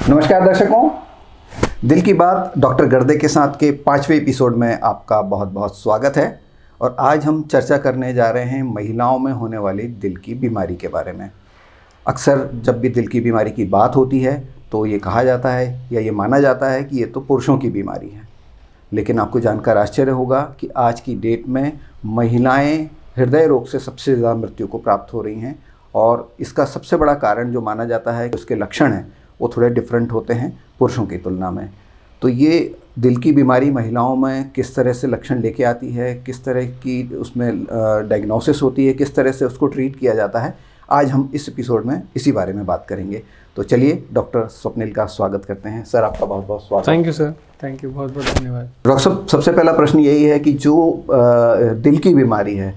नमस्कार दर्शकों, दिल की बात डॉक्टर गर्दे के साथ के 5वें एपिसोड में आपका बहुत बहुत स्वागत है। और आज हम चर्चा करने जा रहे हैं महिलाओं में होने वाली दिल की बीमारी के बारे में। अक्सर जब भी दिल की बीमारी की बात होती है तो ये कहा जाता है या ये माना जाता है कि ये तो पुरुषों की बीमारी है, लेकिन आपको जानकर आश्चर्य होगा कि आज की डेट में महिलाएं हृदय रोग से सबसे ज़्यादा मृत्यु को प्राप्त हो रही हैं। और इसका सबसे बड़ा कारण जो माना जाता है कि उसके लक्षण हैं वो थोड़े डिफरेंट होते हैं पुरुषों की तुलना में। तो ये दिल की बीमारी महिलाओं में किस तरह से लक्षण लेके आती है, किस तरह की उसमें डायग्नोसिस होती है, किस तरह से उसको ट्रीट किया जाता है, आज हम इस एपिसोड में इसी बारे में बात करेंगे। तो चलिए डॉक्टर स्वप्निल का स्वागत करते हैं। सर, आपका बहुत बहुत स्वागत। Thank you sir, thank you, बहुत बहुत धन्यवाद। डॉक्टर साहब, सबसे पहला प्रश्न यही है कि जो दिल की बीमारी है,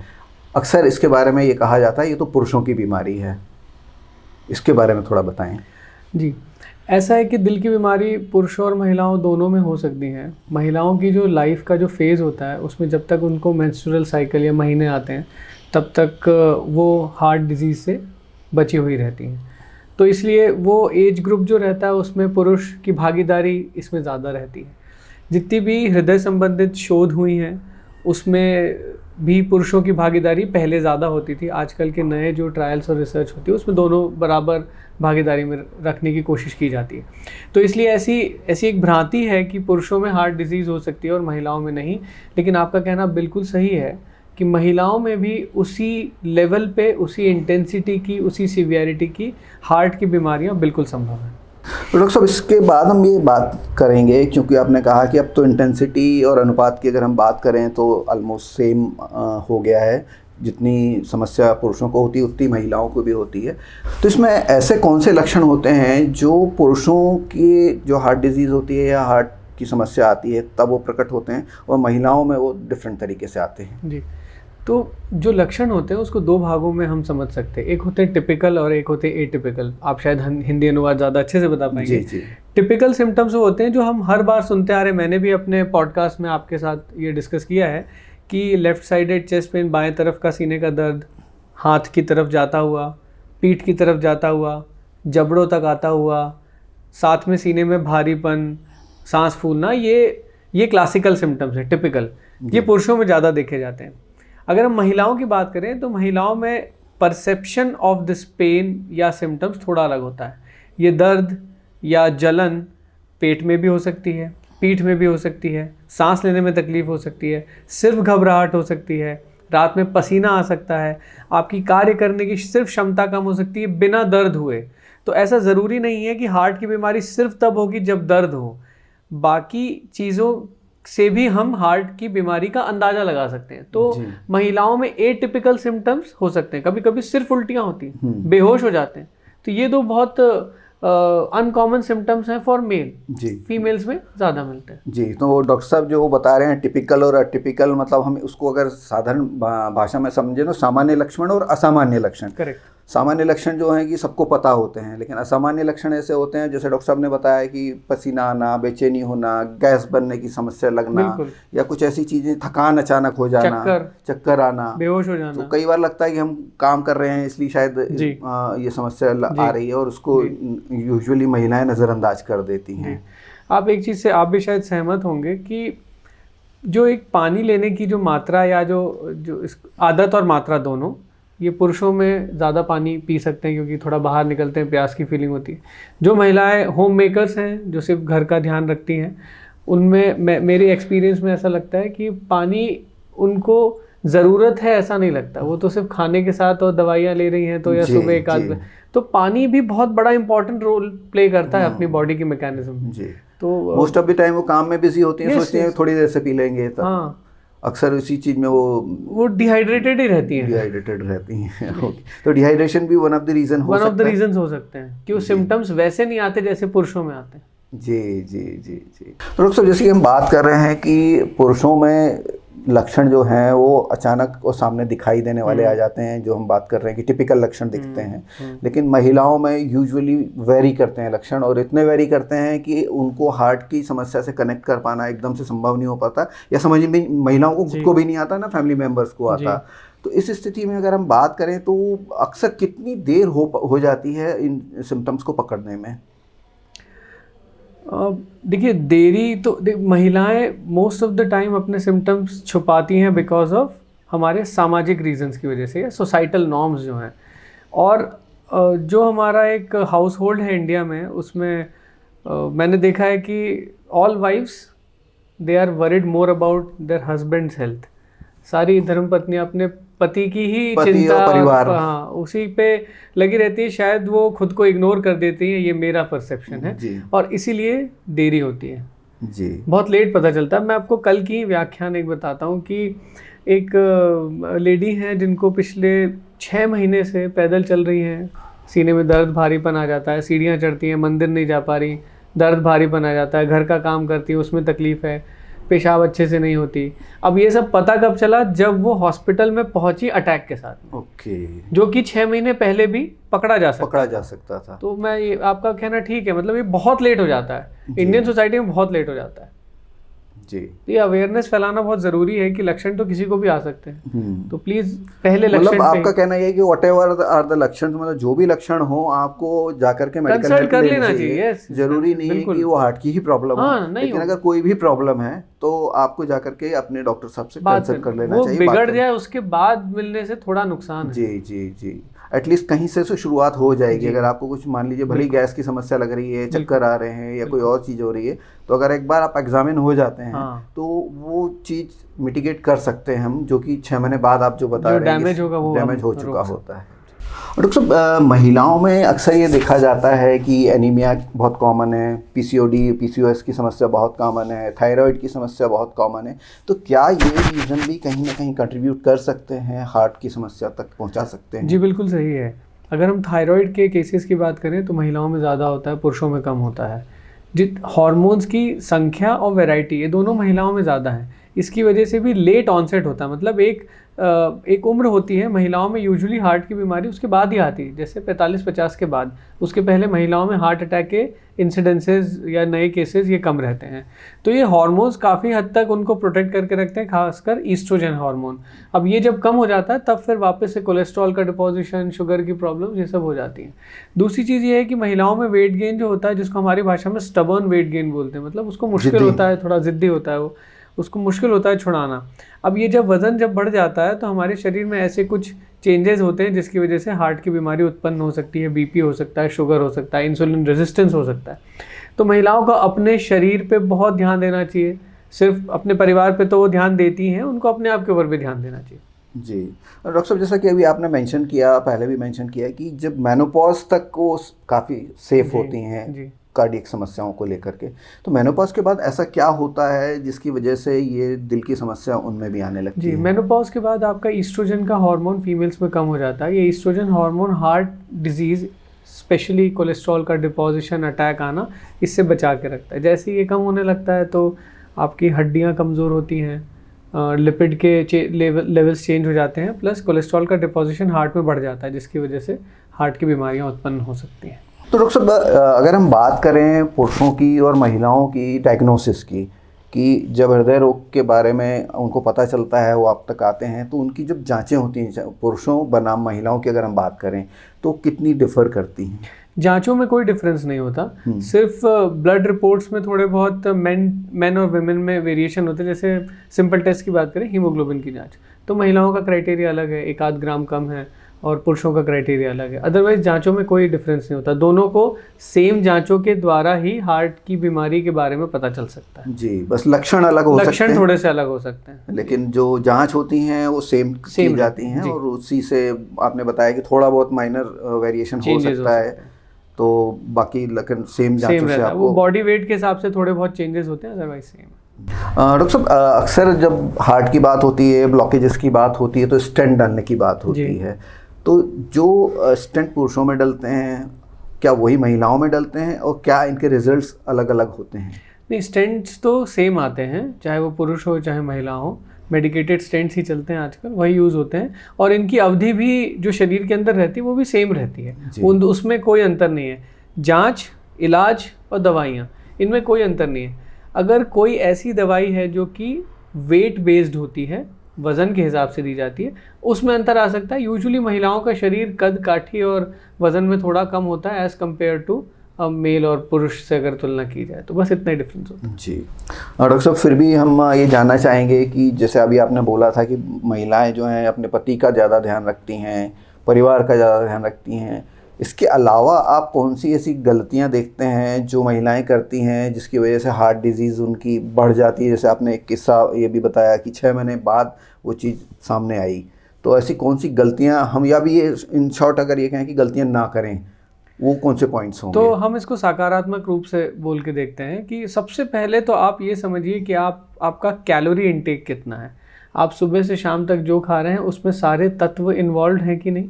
अक्सर इसके बारे में ये कहा जाता है ये तो पुरुषों की बीमारी है, इसके बारे में थोड़ा बताएं। जी, ऐसा है कि दिल की बीमारी पुरुषों और महिलाओं दोनों में हो सकती है। महिलाओं की जो लाइफ का जो फेज़ होता है उसमें जब तक उनको मेंस्ट्रुअल साइकिल या महीने आते हैं तब तक वो हार्ट डिजीज़ से बची हुई रहती हैं। तो इसलिए वो एज ग्रुप जो रहता है उसमें पुरुष की भागीदारी इसमें ज़्यादा रहती है। जितनी भी हृदय संबंधित शोध हुई हैं उसमें भी पुरुषों की भागीदारी पहले ज़्यादा होती थी। आजकल के नए जो ट्रायल्स और रिसर्च होती है उसमें दोनों बराबर भागीदारी में रखने की कोशिश की जाती है। तो इसलिए ऐसी एक भ्रांति है कि पुरुषों में हार्ट डिजीज़ हो सकती है और महिलाओं में नहीं। लेकिन आपका कहना बिल्कुल सही है कि महिलाओं में भी उसी लेवल पे, उसी इंटेंसिटी की, उसी सीवियरिटी की हार्ट की बीमारियां बिल्कुल संभव हैं। तो डॉक्टर साहब, इसके बाद हम ये बात करेंगे क्योंकि आपने कहा कि अब तो इंटेंसिटी और अनुपात की अगर हम बात करें तो ऑलमोस्ट सेम हो गया है। जितनी समस्या पुरुषों को होती है उतनी महिलाओं को भी होती है। तो इसमें ऐसे कौन से लक्षण होते हैं जो पुरुषों की जो हार्ट डिजीज़ होती है या हार्ट की समस्या आती है तब वो प्रकट होते हैं और महिलाओं में वो डिफरेंट तरीके से आते हैं? जी, तो जो लक्षण होते हैं उसको दो भागों में हम समझ सकते हैं। एक होते हैं टिपिकल और एक होते हैं एटिपिकल। आप शायद हिंदी अनुवाद ज़्यादा अच्छे से बता पाएंगे। जी जी। टिपिकल सिम्टम्स वो होते हैं जो हम हर बार सुनते आ रहे हैं। मैंने भी अपने पॉडकास्ट में आपके साथ ये डिस्कस किया है कि लेफ़्ट साइडेड चेस्ट पेन, बाएं तरफ का सीने का दर्द, हाथ की तरफ जाता हुआ, पीठ की तरफ जाता हुआ, जबड़ों तक आता हुआ, साथ में सीने में भारीपन, सांस फूलना, ये क्लासिकल सिम्टम्स है, टिपिकल। ये पुरुषों में ज़्यादा देखे जाते हैं। अगर हम महिलाओं की बात करें तो महिलाओं में परसेप्शन ऑफ दिस पेन या सिम्टम्स थोड़ा अलग होता है। ये दर्द या जलन पेट में भी हो सकती है, पीठ में भी हो सकती है, सांस लेने में तकलीफ़ हो सकती है, सिर्फ घबराहट हो सकती है, रात में पसीना आ सकता है, आपकी कार्य करने की सिर्फ क्षमता कम हो सकती है बिना दर्द हुए। तो ऐसा ज़रूरी नहीं है कि हार्ट की बीमारी सिर्फ तब होगी जब दर्द हो। बाकी चीज़ों से भी हम हार्ट की बीमारी का अंदाज़ा लगा सकते हैं। तो महिलाओं में एटिपिकल सिम्टम्स हो सकते हैं, कभी कभी सिर्फ उल्टियाँ होती हैं, बेहोश हो जाते हैं। तो ये दो बहुत अनकॉमन सिम्टम्स हैं फॉर मेल। जी, फीमेल्स में ज़्यादा मिलते हैं। जी, तो डॉक्टर साहब जो वो बता रहे हैं टिपिकल और अटिपिकल, मतलब हम उसको अगर साधारण भाषा में समझें तो सामान्य लक्षण और असामान्य लक्षण। करेक्ट। सामान्य लक्षण जो हैं कि सबको पता होते हैं, लेकिन असामान्य लक्षण ऐसे होते हैं जैसे डॉक्टर साहब ने बताया कि पसीना आना, बेचैनी होना, गैस बनने की समस्या लगना, या कुछ ऐसी चीज़ें, थकान अचानक हो जाना, चक्कर आना, बेहोश हो जाना। तो कई बार लगता है कि हम काम कर रहे हैं इसलिए शायद ये समस्या आ रही है और उसको यूजुअली महिलाएं नज़रअंदाज कर देती हैं। आप एक चीज़ से आप भी शायद सहमत होंगे कि जो एक पानी लेने की जो मात्रा या जो आदत और मात्रा दोनों, ये पुरुषों में ज़्यादा पानी पी सकते हैं क्योंकि थोड़ा बाहर निकलते हैं, प्यास की फीलिंग होती है। जो महिलाएं होम मेकर्स हैं, जो सिर्फ घर का ध्यान रखती हैं, उनमें मेरे एक्सपीरियंस में ऐसा लगता है कि पानी उनको ज़रूरत है ऐसा नहीं लगता। वो तो सिर्फ खाने के साथ और दवाइयाँ ले रही हैं तो या सुबह एक आध, तो पानी भी बहुत बड़ा इंपॉर्टेंट रोल प्ले करता है अपनी बॉडी की मैकेनिज्म में। तो मोस्ट ऑफ द टाइम वो काम में बिजी होती हैं, सोचती हैं थोड़ी देर से पी लेंगे, तब अक्सर उसी चीज़ में वो डिहाइड्रेटेड ही रहती हैं। डिहाइड्रेटेड रहती हैं। तो डिहाइड्रेशन भी वन ऑफ द रीज़न हो सकते हैं कि वो सिम्टम्स वैसे नहीं आते जैसे पुरुषों में आते हैं। जी जी जी जी। तो डॉक्टर साहब, जैसे कि हम बात कर रहे हैं कि पुरुषों में लक्षण जो हैं वो अचानक और सामने दिखाई देने वाले आ जाते हैं, जो हम बात कर रहे हैं कि टिपिकल लक्षण दिखते हैं, लेकिन महिलाओं में यूजुअली वेरी करते हैं लक्षण, और इतने वेरी करते हैं कि उनको हार्ट की समस्या से कनेक्ट कर पाना एकदम से संभव नहीं हो पाता, या समझ में महिलाओं को खुद को भी नहीं आता ना, फैमिली मेम्बर्स को आता। तो इस स्थिति में अगर हम बात करें तो अक्सर कितनी देर हो जाती है इन सिम्टम्स को पकड़ने में? देखिए देरी तो महिलाएं मोस्ट ऑफ द टाइम अपने सिम्टम्स छुपाती हैं बिकॉज ऑफ हमारे सामाजिक रीजंस की वजह से या सोसाइटल नॉर्म्स जो हैं। और जो हमारा एक हाउस होल्ड है इंडिया में, उसमें मैंने देखा है कि all wifes they are worried more about their husbands health. सारी धर्मपत्नियां अपने पति की ही चिंता, परिवार, हाँ, उसी पे लगी रहती है। शायद वो खुद को इग्नोर कर देती हैं, ये मेरा परसेप्शन है, और इसीलिए देरी होती है जी। बहुत लेट पता चलता है। मैं आपको कल की व्याख्यान एक बताता हूँ कि एक लेडी हैं जिनको पिछले 6 महीने से पैदल चल रही हैं, सीने में दर्द भारीपन आ जाता है, सीढ़ियाँ चढ़ती हैं, मंदिर नहीं जा पा रही, दर्द भारीपन आ जाता है, घर का काम करती है उसमें तकलीफ़ है, पेशाब अच्छे से नहीं होती। अब ये सब पता कब चला? जब वो हॉस्पिटल में पहुंची अटैक के साथ। ओके। जो कि 6 महीने पहले भी पकड़ा जा सकता था। तो मैं ये आपका कहना ठीक है, मतलब ये बहुत लेट हो जाता है, इंडियन सोसाइटी में बहुत लेट हो जाता है जी। ये अवेयरनेस फैलाना बहुत ज़रूरी है कि लक्षण तो किसी को भी आ सकते हैं, तो प्लीज़ पहले लक्षण, मतलब आपका कहना ये है कि व्हाटएवर आर द लक्षण, मतलब जो भी लक्षण हो आपको जाकर के मेडिकल हेल्प कर लेना चाहिए। जरूरी नहीं है कि वो हार्ट की ही प्रॉब्लम हो, लेकिन अगर कोई भी प्रॉब्लम है तो आपको जाकर के अपने डॉक्टर साहब से कंसल्ट कर लेना चाहिए। बिगड़ जाए उसके बाद मिलने से थोड़ा नुकसान है। जी जी जी, एटलीस्ट कहीं से शुरुआत हो जाएगी। अगर आपको कुछ मान लीजिए भले गैस की समस्या लग रही है, चक्कर आ रहे हैं या कोई और चीज़ हो रही है, तो अगर एक बार आप एग्जामिन हो जाते हैं तो वो चीज़ मिटिगेट कर सकते हैं हम, जो कि 6 महीने बाद आप जो बता रहे हैं डैमेज होगा वो डैमेज हो चुका होता है। और डॉक्टर साहब, महिलाओं में अक्सर ये देखा जाता है कि एनीमिया बहुत कॉमन है, पीसीओडी पीसीओएस की समस्या बहुत कॉमन है, थायराइड की समस्या बहुत कॉमन है, तो क्या ये रीज़न भी कहीं ना कहीं कंट्रीब्यूट कर सकते हैं, हार्ट की समस्या तक पहुंचा सकते हैं? जी बिल्कुल सही है। अगर हम थायराइड के केसेस की बात करें तो महिलाओं में ज़्यादा होता है, पुरुषों में कम होता है। हार्मोन्स की संख्या और वैरायटी ये दोनों महिलाओं में ज़्यादा है। इसकी वजह से भी लेट ऑनसेट होता है, मतलब एक उम्र होती है महिलाओं में यूजुअली हार्ट की बीमारी उसके बाद ही आती है, जैसे 45-50 के बाद। उसके पहले महिलाओं में हार्ट अटैक के इंसिडेंसेस या नए केसेस ये कम रहते हैं। तो ये हार्मोन्स काफ़ी हद तक उनको प्रोटेक्ट करके रखते हैं, खासकर ईस्ट्रोजन हार्मोन। अब ये जब कम हो जाता है तब फिर वापस से कोलेस्ट्रॉल का डिपोजिशन, शुगर की प्रॉब्लम, ये सब हो जाती हैं। दूसरी चीज़ ये है कि महिलाओं में वेट गेन जो होता है, जिसको हमारी भाषा में स्टबर्न वेट गेन बोलते हैं, मतलब उसको मुश्किल होता है, थोड़ा ज़िद्दी होता है वो, उसको मुश्किल होता है छुड़ाना। अब ये वज़न जब बढ़ जाता है तो हमारे शरीर में ऐसे कुछ चेंजेस होते हैं जिसकी वजह से हार्ट की बीमारी उत्पन्न हो सकती है, बीपी हो सकता है, शुगर हो सकता है, इंसुलिन रेजिस्टेंस हो सकता है। तो महिलाओं को अपने शरीर पे बहुत ध्यान देना चाहिए। सिर्फ अपने परिवार पे तो वो ध्यान देती हैं, उनको अपने आप के ऊपर भी ध्यान देना चाहिए। जी डॉक्टर साहब, जैसा कि अभी आपने मेंशन किया, पहले भी मेंशन किया कि जब मेनोपॉज तक वो काफ़ी सेफ होती हैं कार्डियक समस्याओं को लेकर के, तो मेनोपॉज के बाद ऐसा क्या होता है जिसकी वजह से ये दिल की समस्या उनमें भी आने लगती है? जी, मेनोपॉज के बाद आपका ईस्ट्रोजन का हार्मोन फीमेल्स में कम हो जाता है। ये estrogen hormone heart disease, specially cholesterol का डिपोजिशन, अटैक आना, इससे बचा के रखता है। जैसे ये कम होने लगता है तो आपकी हड्डियाँ कमज़ोर होती हैं, लिपिड के लेवल्स चेंज हो जाते हैं, प्लस कोलेस्ट्रॉल का डिपोजिशन हार्ट में बढ़ जाता है, जिसकी वजह से हार्ट की बीमारियाँ उत्पन्न हो सकती हैं। तो डॉक्टर साहब, अगर हम बात करें पुरुषों की और महिलाओं की डायग्नोसिस की, कि जब हृदय रोग के बारे में उनको पता चलता है, वो आप तक आते हैं, तो उनकी जब जांचें होती हैं, पुरुषों बनाम महिलाओं की अगर हम बात करें, तो कितनी डिफ़र करती हैं? जांचों में कोई डिफरेंस नहीं होता, सिर्फ ब्लड रिपोर्ट्स में थोड़े बहुत मेन और विमेन में वेरिएशन होते हैं। जैसे सिंपल टेस्ट की बात करें, हीमोग्लोबिन की जांच, तो महिलाओं का क्राइटेरिया अलग है, 1 आध ग्राम कम है, और पुरुषों का क्राइटेरिया अलग है। अदरवाइज जांचों में कोई डिफरेंस नहीं होता, दोनों को सेम जांचों के द्वारा ही हार्ट की बीमारी के बारे में पता चल सकता है। जी, बस लक्षण अलग हो सकते हैं, लक्षण थोड़े से अलग हो सकते हैं, लेकिन जो जांच होती हैं वो सेम की जाती हैं, और उसी से आपने बताया कि थोड़ा बहुत माइनर वेरिएशन हो सकता है, तो बाकी लेकिन सेम जांचों से आपको, वो बॉडी वेट के हिसाब से थोड़े बहुत चेंजेस होते हैं, अदरवाइज सेम। डॉक्टर साहब, अक्सर जब हार्ट की बात होती है, ब्लॉकेजेस की बात होती है, तो स्टेंट डालने की बात होती है, तो जो स्टेंट पुरुषों में डलते हैं, क्या वही महिलाओं में डलते हैं, और क्या इनके रिजल्ट्स अलग अलग होते हैं? नहीं, स्टेंट्स तो सेम आते हैं, चाहे वो पुरुष हो चाहे महिला हो। मेडिकेटेड स्टेंट्स ही चलते हैं आजकल, वही यूज़ होते हैं, और इनकी अवधि भी जो शरीर के अंदर रहती है वो भी सेम रहती है, उसमें कोई अंतर नहीं है। जांच, इलाज और दवाइयाँ, इनमें कोई अंतर नहीं है। अगर कोई ऐसी दवाई है जो कि वेट बेस्ड होती है, वज़न के हिसाब से दी जाती है, उसमें अंतर आ सकता है। यूजुअली महिलाओं का शरीर कद काठी और वज़न में थोड़ा कम होता है एज़ कम्पेयर टू मेल और पुरुष से अगर तुलना की जाए, तो बस इतना ही डिफरेंस होता है। जी डॉक्टर साहब, फिर भी हम ये जानना चाहेंगे कि जैसे अभी आपने बोला था कि महिलाएं जो हैं अपने पति का ज़्यादा ध्यान रखती हैं, परिवार का ज़्यादा ध्यान रखती हैं, इसके अलावा आप कौन सी ऐसी गलतियां देखते हैं जो महिलाएं करती हैं जिसकी वजह से हार्ट डिजीज़ उनकी बढ़ जाती है? जैसे आपने एक किस्सा ये भी बताया कि 6 महीने बाद वो चीज़ सामने आई, तो ऐसी कौन सी गलतियां हम, या भी ये इन शॉर्ट अगर ये कहें कि गलतियां ना करें, वो कौन से पॉइंट्स होंगे? तो हम इसको सकारात्मक रूप से बोल के देखते हैं कि सबसे पहले तो आप ये समझिए कि आपका कैलोरी इनटेक कितना है। आप सुबह से शाम तक जो खा रहे हैं उसमें सारे तत्व इन्वॉल्व हैं कि नहीं।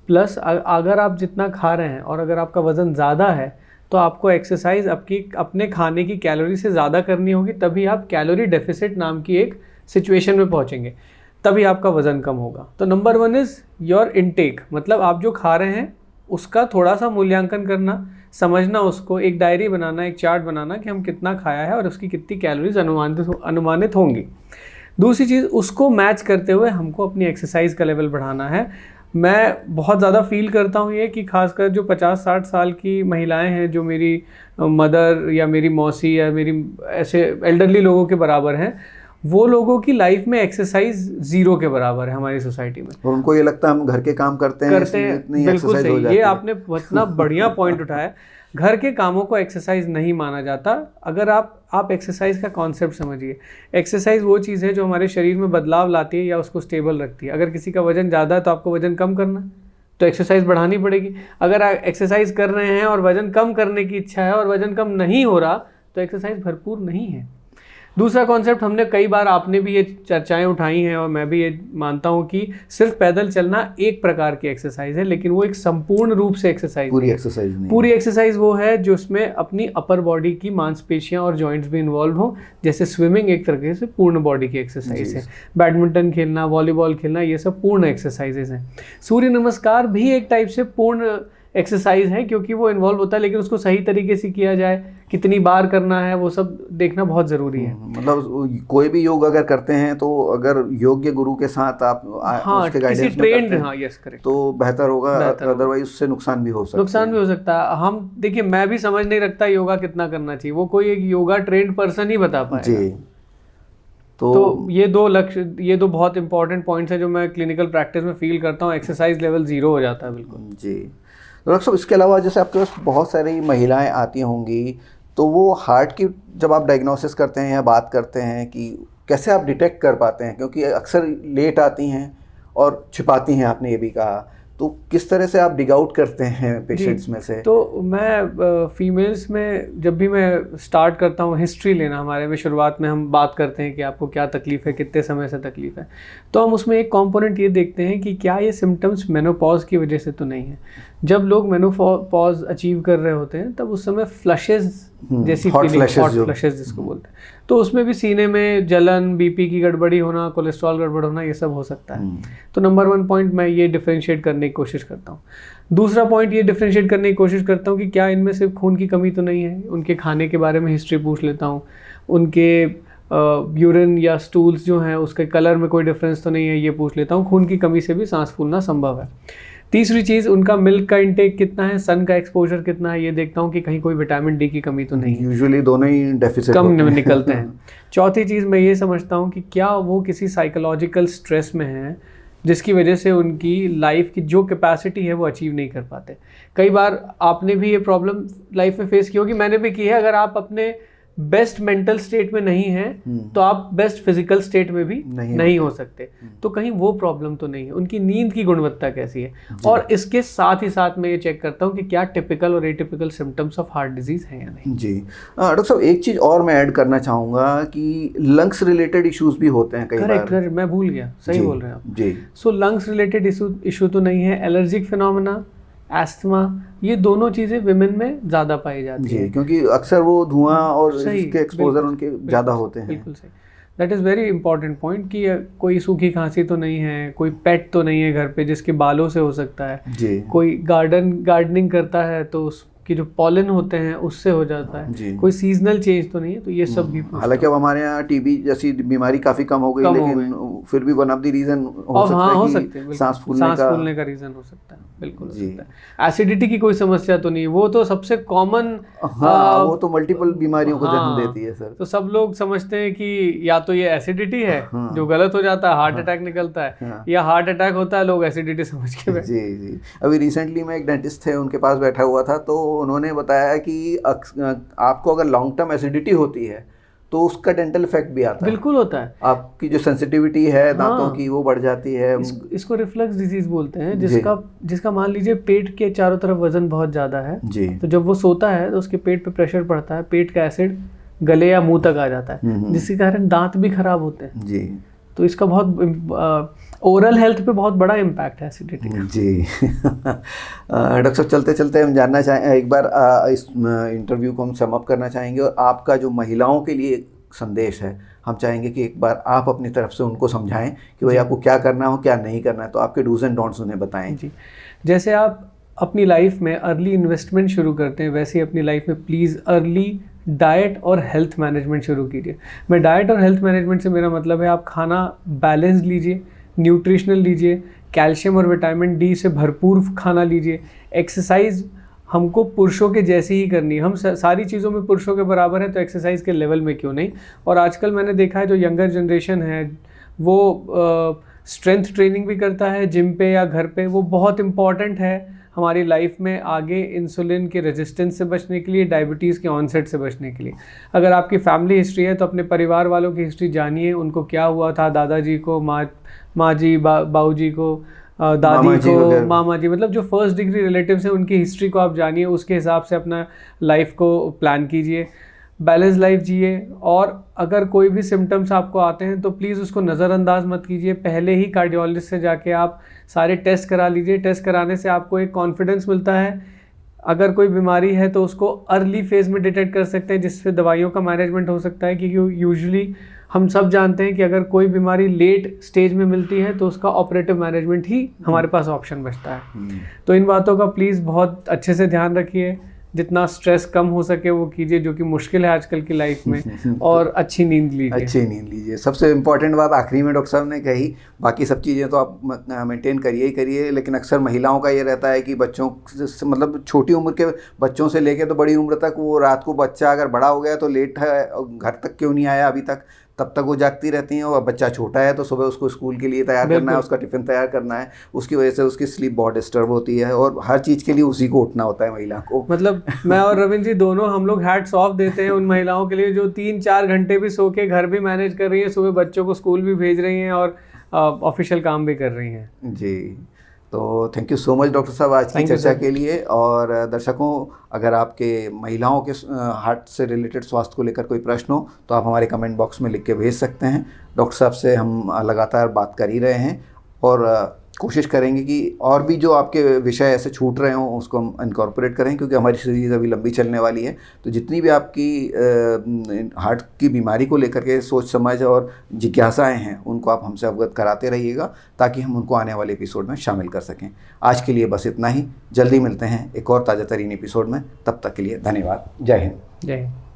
प्लस अगर आप जितना खा रहे हैं और अगर आपका वज़न ज़्यादा है तो आपको एक्सरसाइज अपने खाने की कैलोरी से ज़्यादा करनी होगी, तभी आप कैलोरी डेफिसिट नाम की एक सिचुएशन में पहुँचेंगे, तभी आपका वज़न कम होगा। तो नंबर 1 इज़ योर इनटेक, मतलब आप जो खा रहे हैं उसका थोड़ा सा मूल्यांकन करना, समझना, उसको एक डायरी बनाना, एक चार्ट बनाना कि हम कितना खाया है और उसकी कितनी कैलोरीज अनुमानित होंगी। दूसरी चीज़, उसको मैच करते हुए हमको अपनी एक्सरसाइज का लेवल बढ़ाना है। मैं बहुत ज़्यादा फील करता हूँ ये कि खासकर जो 50-60 साल की महिलाएं हैं, जो मेरी मदर या मेरी मौसी या मेरी ऐसे एल्डरली लोगों के बराबर हैं, वो लोगों की लाइफ में एक्सरसाइज 0 के बराबर है हमारी सोसाइटी में। और उनको ये लगता है हम घर के काम करते हैं इतनी बिल्कुल एक्सरसाइज हो सही, जाती ये है। आपने इतना बढ़िया पॉइंट उठाया। घर के कामों को एक्सरसाइज नहीं माना जाता। अगर आप एक्सरसाइज का कॉन्सेप्ट समझिए, एक्सरसाइज वो चीज़ है जो हमारे शरीर में बदलाव लाती है या उसको स्टेबल रखती है। अगर किसी का वजन ज़्यादा है तो आपको वजन कम करना है, तो एक्सरसाइज बढ़ानी पड़ेगी। अगर आप एक्सरसाइज कर रहे हैं और वजन कम करने की इच्छा है और वजन कम नहीं हो रहा, तो एक्सरसाइज भरपूर नहीं है। दूसरा कॉन्सेप्ट, हमने कई बार, आपने भी ये चर्चाएं उठाई हैं और मैं भी ये मानता हूँ कि सिर्फ पैदल चलना एक प्रकार की एक्सरसाइज है, लेकिन वो एक संपूर्ण रूप से एक्सरसाइज, पूरी एक्सरसाइज नहीं। पूरी एक्सरसाइज वो है जो उसमें अपनी अपर बॉडी की मांसपेशियां और जॉइंट्स भी इन्वॉल्व हो। जैसे स्विमिंग एक तरह से पूर्ण बॉडी की एक्सरसाइज है, बैडमिंटन खेलना, वॉलीबॉल खेलना, ये सब पूर्ण एक्सरसाइजेज हैं। सूर्य नमस्कार भी एक टाइप से पूर्ण एक्सरसाइज है, क्योंकि वो इन्वॉल्व होता है, लेकिन उसको सही तरीके से किया जाए, कितनी बार करना है, वो सब देखना बहुत ज़रूरी है। मतलब कोई भी योग अगर करते हैं तो अगर योग्य गुरु के साथ आप उसके गाइडेंस में ट्रेंड, करते हाँ, यस, करेक्ट, तो बेहतर होगा। अदरवाइज उससे नुकसान भी हो सकता है। हम देखिए, मैं भी समझ नहीं रखता योगा कितना करना चाहिए, वो कोई एक योगा ट्रेंड पर्सन ही बता पाएगा जी। तो ये दो बहुत इंपॉर्टेंट पॉइंट्स हैं जो मैं क्लिनिकल प्रैक्टिस में फील करता हूँ। एक्सरसाइज लेवल 0 हो जाता है बिल्कुल जी। डॉक्टर साहब, इसके अलावा जैसे आपके पास बहुत सारी महिलाएं आती होंगी, तो वो हार्ट की जब आप डायग्नोसिस करते हैं या बात करते हैं कि कैसे आप डिटेक्ट कर पाते हैं, क्योंकि अक्सर लेट आती हैं और छिपाती हैं, आपने ये भी कहा, तो किस तरह से आप डिग आउट करते हैं पेशेंट्स में से? तो मैं फीमेल्स में जब भी मैं स्टार्ट करता हूँ हिस्ट्री लेना, हमारे में शुरुआत में हम बात करते हैं कि आपको क्या तकलीफ़ है, कितने समय से तकलीफ़ है, तो हम उसमें एक कंपोनेंट ये देखते हैं कि क्या ये सिम्टम्स मेनोपॉज की वजह से तो नहीं है। जब लोग मेनोपॉज अचीव कर रहे होते हैं तब उस समय फ्लशेज जैसी फीलिंग, हॉट फ्लशेज जिसको बोलते हैं, तो उसमें भी सीने में जलन, बीपी की गड़बड़ी होना, कोलेस्ट्रॉल गड़बड़ होना, ये सब हो सकता है। तो नंबर 1 पॉइंट मैं ये डिफरेंशिएट करने की कोशिश करता हूँ। दूसरा पॉइंट ये डिफरेंशिएट करने की कोशिश करता हूँ कि क्या इनमें सिर्फ खून की कमी तो नहीं है। उनके खाने के बारे में हिस्ट्री पूछ लेता हूँ, उनके यूरिन या स्टूल्स जो हैं उसके कलर में कोई डिफरेंस तो नहीं है, ये पूछ लेता हूँ। खून की कमी से भी सांस फूलना संभव है। तीसरी चीज़, उनका मिल्क का इंटेक कितना है, सन का एक्सपोजर कितना है, ये देखता हूँ कि कहीं कोई विटामिन डी की कमी तो नहीं है। यूजुअली दोनों ही डेफिसिट कम निकलते हैं। चौथी चीज़ मैं ये समझता हूँ कि क्या वो किसी साइकोलॉजिकल स्ट्रेस में हैं जिसकी वजह से उनकी लाइफ की जो कैपेसिटी है वो अचीव नहीं कर पाते। कई बार आपने भी ये प्रॉब्लम लाइफ में फेस की होगी, मैंने भी की है। अगर आप अपने बेस्ट मेंटल स्टेट में नहीं हैं तो आप बेस्ट फिजिकल स्टेट में भी नहीं हो सकते। तो कहीं वो प्रॉब्लम तो नहीं है। उनकी नींद की गुणवत्ता कैसी है, और इसके साथ ही साथ मैं ये चेक करता हूँ कि क्या टिपिकल और atypical symptoms of heart disease हैं या नहीं। जी डॉक्टर साहब, एक चीज़ और मैं ऐड करना चाहूँगा कि लंग्स रिलेटेड इश्यूज भी होते हैं कई बार। करेक्ट, मैं भूल गया, सही बोल रहे हैं आप जी। सो लंग्स रिलेटेड इशू तो नहीं है। एलर्जिक फिनोमेना, एस्थमा, ये दोनों चीज़ें विमेन में ज़्यादा पाई जाती है, क्योंकि अक्सर वो धुआं और इसके एक्सपोजर उनके ज़्यादा होते हैं। बिल्कुल सही, that is very important point कि कोई सूखी खांसी तो नहीं है, कोई पेट तो नहीं है घर पे जिसके बालों से हो सकता है जी। कोई गार्डनिंग करता है तो आपके जो पॉलन होते हैं उससे हो जाता जी। है, कोई सीजनल चेंज तो नहीं है, तो ये सब भी हालांकि अब हमारे यहाँ टीबी जैसी बीमारी काफी कम हो गई, लेकिन फिर भी वन ऑफ द रीजन हो सकता है कि सांस फूलने का रीजन हो सकता है, बिल्कुल हो सकता है। एसिडिटी की कोई समस्या तो नहीं, वो तो सबसे कॉमन, वो तो मल्टीपल बीमारियों को जन्म देती है सर। तो सब लोग समझते हैं कि या तो ये एसिडिटी है जो गलत हो जाता है, हार्ट अटैक निकलता है, या हार्ट अटैक होता है, लोग एसिडिटी समझ के जी। अभी रिसेंटली मैं एक डेंटिस्ट थे, उनके पास बैठा हुआ था, तो उन्होंने बताया कि आपको अगर लॉन्ग टर्म एसिडिटी होती है तो उसका डेंटल इफेक्ट भी आता है। बिल्कुल होता है, आपकी जो सेंसिटिविटी है दांतों की वो बढ़ जाती है। इसको रिफ्लक्स डिजीज बोलते हैं, जिसका मान लीजिए पेट के चारों तरफ वजन बहुत ज़्यादा है जी, तो जब वो सोता है तो उसके पेट पे प्रेशर पड़ता है, पेट का एसिड गले या मुंह तक आ जाता है, जिसके कारण दांत भी खराब होते हैं जी। तो इसका बहुत ओरल हेल्थ पे बहुत बड़ा इम्पैक्ट है एसिडिटी का जी। डॉक्टर साहब, चलते चलते हम जानना चाहें एक बार इस इंटरव्यू को हम सम अप करना चाहेंगे, और आपका जो महिलाओं के लिए संदेश है हम चाहेंगे कि एक बार आप अपनी तरफ से उनको समझाएं कि भाई आपको क्या करना हो क्या नहीं करना है, तो आपके डूज एंड डोंट्स उन्हें बताएं जी। जैसे आप अपनी लाइफ में अर्ली इन्वेस्टमेंट शुरू करते हैं, वैसे ही अपनी लाइफ में प्लीज़ अर्ली डाइट और हेल्थ मैनेजमेंट शुरू कीजिए। मैं डाइट और हेल्थ मैनेजमेंट से मेरा मतलब है आप खाना बैलेंस लीजिए, न्यूट्रिशनल लीजिए, कैल्शियम और विटामिन डी से भरपूर खाना लीजिए। एक्सरसाइज हमको पुरुषों के जैसी ही करनी है, हम सारी चीज़ों में पुरुषों के बराबर है, तो एक्सरसाइज के लेवल में क्यों नहीं। और आजकल मैंने देखा है जो यंगर जनरेशन है वो स्ट्रेंथ ट्रेनिंग भी करता है जिम पे या घर पे, वो बहुत इम्पॉर्टेंट है हमारी लाइफ में आगे इंसुलिन के रेजिस्टेंस से बचने के लिए, डायबिटीज़ के ऑनसेट से बचने के लिए। अगर आपकी फैमिली हिस्ट्री है तो अपने परिवार वालों की हिस्ट्री जानिए, उनको क्या हुआ था, दादाजी को, माँ जी, बाऊ जी को, दादी को, मामा जी, मतलब जो फर्स्ट डिग्री रिलेटिव्स हैं उनकी हिस्ट्री को आप जानिए, उसके हिसाब से अपना लाइफ को प्लान कीजिए, बैलेंस लाइफ जिए। और अगर कोई भी सिम्टम्स आपको आते हैं तो प्लीज़ उसको नज़रअंदाज मत कीजिए, पहले ही कार्डियोलॉजिस्ट से जाके आप सारे टेस्ट करा लीजिए। टेस्ट कराने से आपको एक कॉन्फिडेंस मिलता है, अगर कोई बीमारी है तो उसको अर्ली फेज़ में डिटेक्ट कर सकते हैं, जिससे दवाइयों का मैनेजमेंट हो सकता है। क्योंकि यूजुअली हम सब जानते हैं कि अगर कोई बीमारी लेट स्टेज में मिलती है तो उसका ऑपरेटिव मैनेजमेंट ही हमारे पास ऑप्शन बचता है। तो इन बातों का प्लीज़ बहुत अच्छे से ध्यान रखिए, जितना स्ट्रेस कम हो सके वो कीजिए, जो कि मुश्किल है आजकल की लाइफ में, और अच्छी नींद लीजिए। सबसे इम्पोर्टेंट बात आखिरी में डॉक्टर साहब ने कही, बाकी सब चीज़ें तो आप मेंटेन करिए ही करिए, लेकिन अक्सर महिलाओं का ये रहता है कि बच्चों मतलब छोटी उम्र के बच्चों से लेके तो बड़ी उम्र तक, वो रात को बच्चा अगर बड़ा हो गया तो लेट है, घर तक क्यों नहीं आया अभी तक, तब तक वो जागती रहती हैं। और बच्चा छोटा है तो सुबह उसको स्कूल के लिए तैयार करना है, उसका टिफ़िन तैयार करना है, उसकी वजह से उसकी स्लीप बहुत डिस्टर्ब होती है, और हर चीज़ के लिए उसी को उठना होता है महिला को। मतलब मैं और रविंद्र जी दोनों हम लोग हैट्स ऑफ देते हैं उन महिलाओं के लिए जो 3-4 घंटे भी सो के घर भी मैनेज कर रही हैं, सुबह बच्चों को स्कूल भी भेज रही हैं और ऑफिशियल काम भी कर रही हैं जी। तो thank you so much doctor साहब आज की चर्चा के लिए। और दर्शकों, अगर आपके महिलाओं के हार्ट से रिलेटेड स्वास्थ्य को लेकर कोई प्रश्न हो तो आप हमारे कमेंट बॉक्स में लिख के भेज सकते हैं। डॉक्टर साहब से हम लगातार बात कर ही रहे हैं, और कोशिश करेंगे कि और भी जो आपके विषय ऐसे छूट रहे हों उसको हम इनकॉर्पोरेट करें, क्योंकि हमारी सीरीज़ अभी लंबी चलने वाली है। तो जितनी भी आपकी हार्ट की बीमारी को लेकर के सोच समझ और जिज्ञासाएं हैं उनको आप हमसे अवगत कराते रहिएगा, ताकि हम उनको आने वाले एपिसोड में शामिल कर सकें। आज के लिए बस इतना ही, जल्दी मिलते हैं एक और ताज़ा तरीन एपिसोड में। तब तक के लिए धन्यवाद। जय हिंद। जय हिंद।